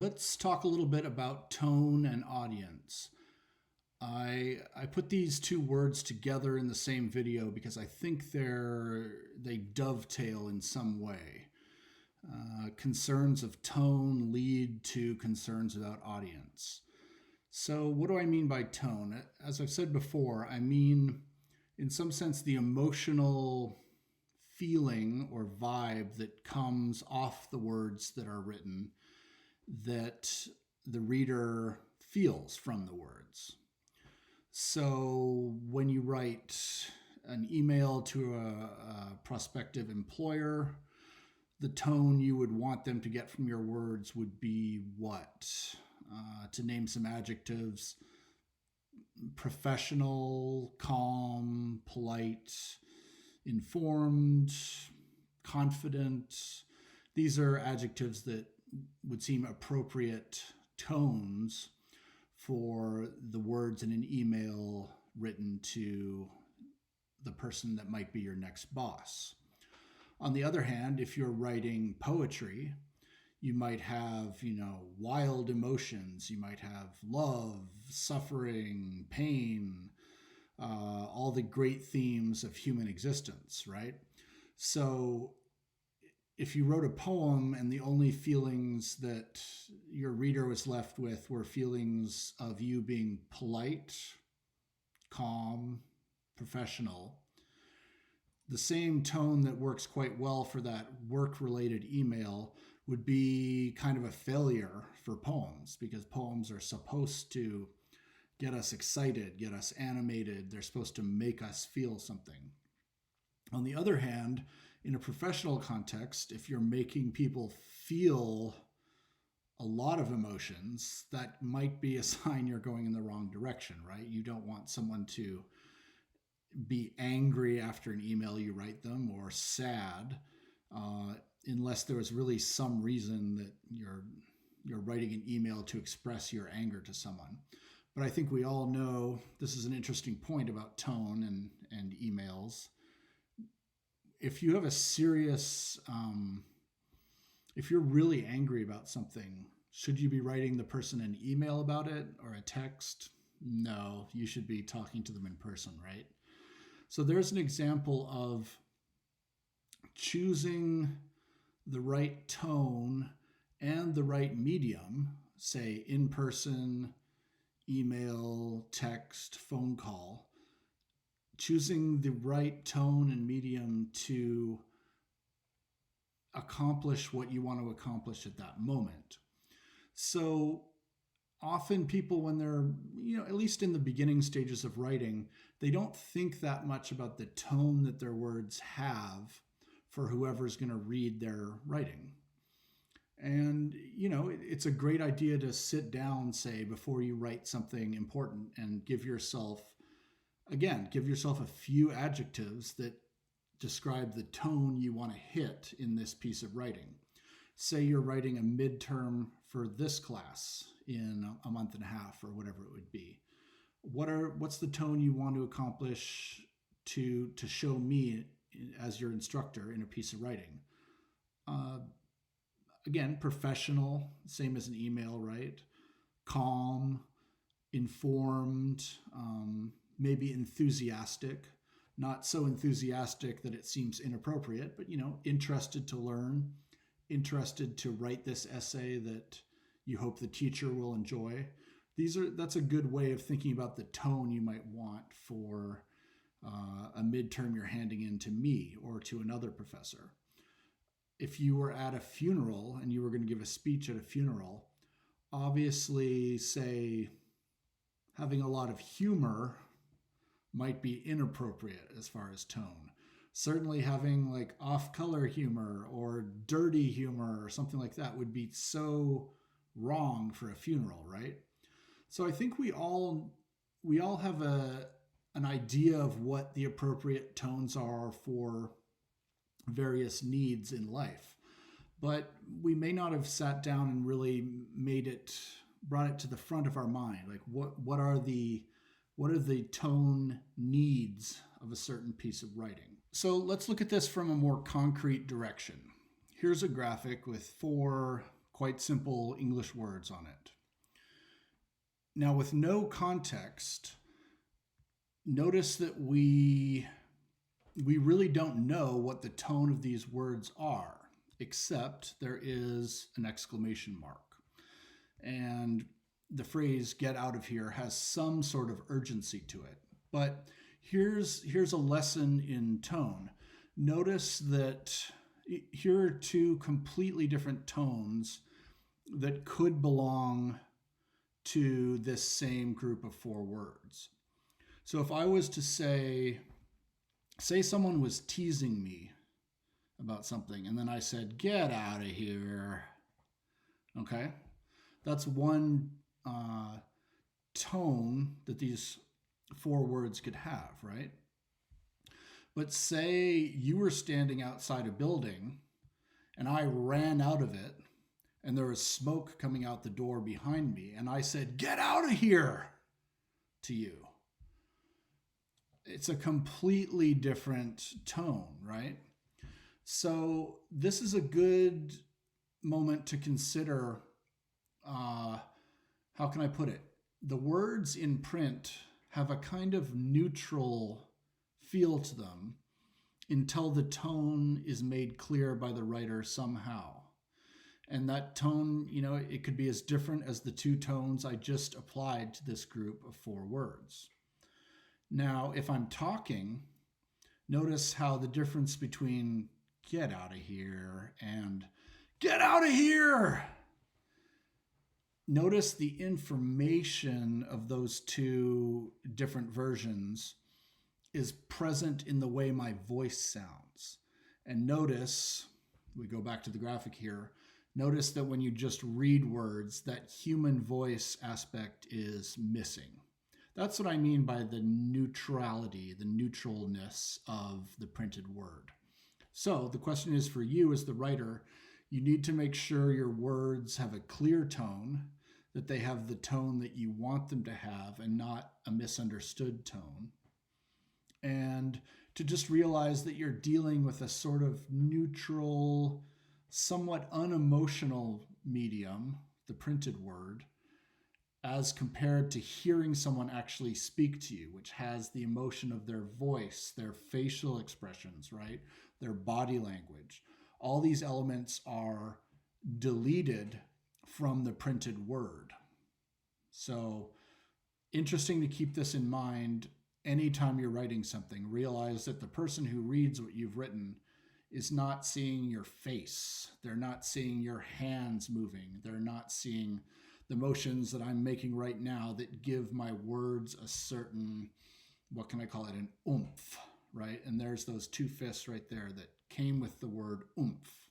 Let's talk a little bit about tone and audience. I put these two words together in the same video because I think they dovetail in some way. Concerns of tone lead to concerns about audience. So, what do I mean by tone? As I've said before, I mean, in some sense, the emotional feeling or vibe that comes off the words that are written that the reader feels from the words. So when you write an email to a prospective employer, the tone you would want them to get from your words would be what? To name some adjectives: professional, calm, polite, informed, confident. These are adjectives that would seem appropriate tones for the words in an email written to the person that might be your next boss. On the other hand, if you're writing poetry, you might have, wild emotions. You might have love, suffering, pain, all the great themes of human existence, right? So if you wrote a poem and the only feelings that your reader was left with were feelings of you being polite, calm, professional, the same tone that works quite well for that work-related email would be kind of a failure for poems, because poems are supposed to get us excited, get us animated. They're supposed to make us feel something. On the other hand, in a professional context, if you're making people feel a lot of emotions, that might be a sign you're going in the wrong direction, right? You don't want someone to be angry after an email you write them, or sad, unless there was really some reason that you're writing an email to express your anger to someone. But I think we all know this is an interesting point about tone and emails. If you have a serious, if you're really angry about something, should you be writing the person an email about it or a text? No, you should be talking to them in person, right? So there's an example of choosing the right tone and the right medium, say in person, email, text, phone call, choosing the right tone and medium to accomplish what you want to accomplish at that moment. So often people, when they're, at least in the beginning stages of writing, they don't think that much about the tone that their words have for whoever's going to read their writing. And, it's a great idea to sit down, say, before you write something important, and give yourself a few adjectives that describe the tone you want to hit in this piece of writing. Say you're writing a midterm for this class in a month and a half or whatever it would be. What's the tone you want to accomplish to show me as your instructor in a piece of writing? Again, professional, same as an email, right? Calm, informed, maybe enthusiastic, not so enthusiastic that it seems inappropriate, but interested to learn, interested to write this essay that you hope the teacher will enjoy. That's a good way of thinking about the tone you might want for a midterm you're handing in to me or to another professor. If you were at a funeral and you were going to give a speech at a funeral, obviously, say, having a lot of humor might be inappropriate as far as tone. Certainly having like off-color humor or dirty humor or something like that would be so wrong for a funeral, right? So I think we all have an idea of what the appropriate tones are for various needs in life, but we may not have sat down and really brought it to the front of our mind. Like what are the tone needs of a certain piece of writing? So let's look at this from a more concrete direction. Here's a graphic with 4 quite simple English words on it. Now, with no context, notice that we really don't know what the tone of these words are, except there is an exclamation mark. And the phrase "get out of here" has some sort of urgency to it. But here's a lesson in tone. Notice that here are two completely different tones that could belong to this same group of 4 words. So if I was to say someone was teasing me about something, and then I said, "Get out of here." Okay? That's one tone that these 4 words could have, right? But say you were standing outside a building and I ran out of it and there was smoke coming out the door behind me and I said, "Get out of here," to you. It's a completely different tone, right? So this is a good moment to consider, how can I put it? The words in print have a kind of neutral feel to them until the tone is made clear by the writer somehow. And that tone, it could be as different as the 2 tones I just applied to this group of 4 words. Now, if I'm talking, notice how the difference between "get out of here" and "get out of here," notice the information of those 2 different versions is present in the way my voice sounds. And notice, we go back to the graphic here, notice that when you just read words, that human voice aspect is missing. That's what I mean by the neutrality, the neutralness of the printed word. So the question is for you as the writer, you need to make sure your words have a clear tone, that they have the tone that you want them to have and not a misunderstood tone. And to just realize that you're dealing with a sort of neutral, somewhat unemotional medium, the printed word, as compared to hearing someone actually speak to you, which has the emotion of their voice, their facial expressions, right? Their body language. All these elements are deleted from the printed word. So, interesting to keep this in mind anytime you're writing something. Realize that the person who reads what you've written is not seeing your face. They're not seeing your hands moving. They're not seeing the motions that I'm making right now that give my words a certain, what can I call it, an oomph, right? And there's those 2 fists right there that came with the word oomph.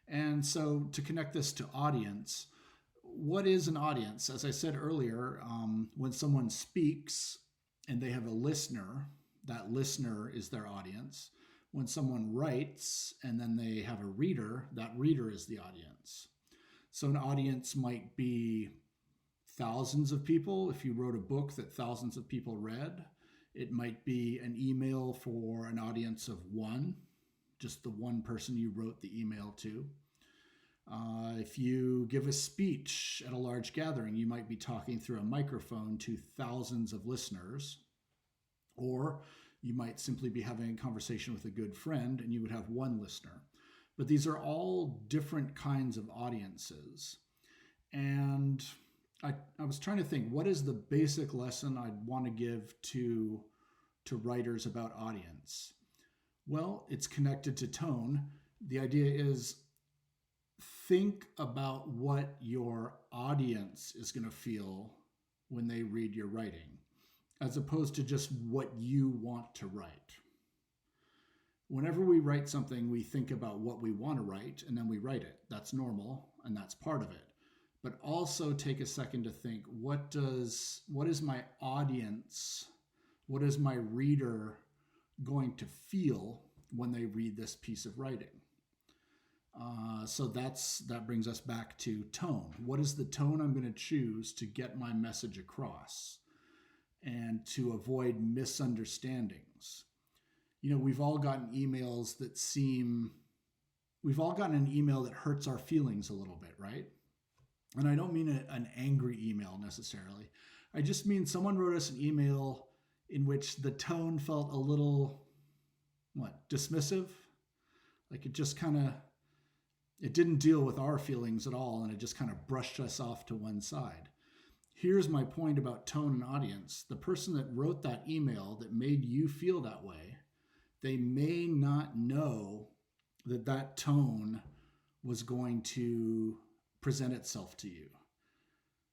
And so to connect this to audience, what is an audience? As I said earlier, when someone speaks and they have a listener, that listener is their audience. When someone writes and then they have a reader, that reader is the audience. So an audience might be thousands of people. If you wrote a book that thousands of people read, it might be an email for an audience of 1, just the one person you wrote the email to. If you give a speech at a large gathering, you might be talking through a microphone to thousands of listeners. Or you might simply be having a conversation with a good friend and you would have 1 listener. But these are all different kinds of audiences. And I was trying to think, what is the basic lesson I'd want to give to writers about audience? Well, it's connected to tone. The idea is, think about what your audience is going to feel when they read your writing, as opposed to just what you want to write. Whenever we write something, we think about what we want to write, and then we write it. That's normal, and that's part of it. But also take a second to think, what is my audience, what is my reader going to feel when they read this piece of writing? So that brings us back to tone. What is the tone I'm going to choose to get my message across and to avoid misunderstandings? We've all gotten emails that seem we've all gotten an email that hurts our feelings a little bit, right? And I don't mean an angry email necessarily. I just mean someone wrote us an email in which the tone felt a little, dismissive? Like it didn't deal with our feelings at all, and it just kind of brushed us off to one side. Here's my point about tone and audience. The person that wrote that email that made you feel that way, they may not know that tone was going to present itself to you.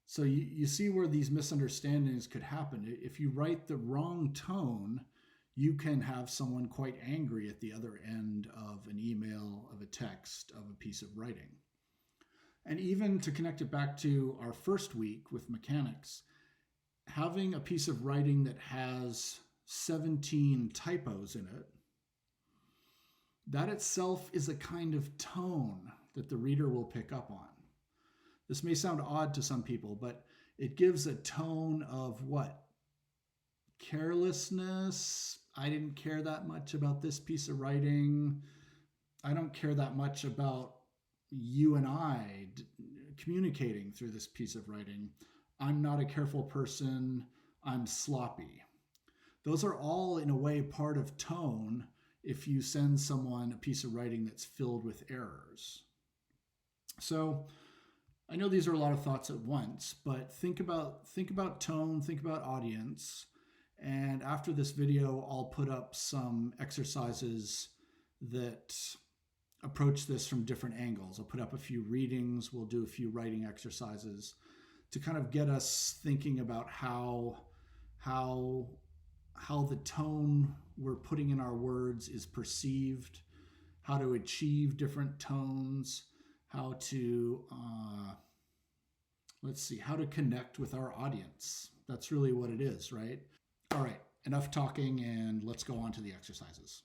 So you see where these misunderstandings could happen. If you write the wrong tone, you can have someone quite angry at the other end of an email, of a text, of a piece of writing. And even to connect it back to our first week with mechanics, having a piece of writing that has 17 typos in it, that itself is a kind of tone that the reader will pick up on. This may sound odd to some people, but it gives a tone of what? Carelessness. I didn't care that much about this piece of writing. I don't care that much about you and I communicating through this piece of writing. I'm not a careful person. I'm sloppy. Those are all, in a way, part of tone if you send someone a piece of writing that's filled with errors. So I know these are a lot of thoughts at once, but think about tone, think about audience. And after this video, I'll put up some exercises that approach this from different angles. I'll put up a few readings. We'll do a few writing exercises to kind of get us thinking about how the tone we're putting in our words is perceived, how to achieve different tones, how to how to connect with our audience. That's really what it is, right? All right, enough talking, and let's go on to the exercises.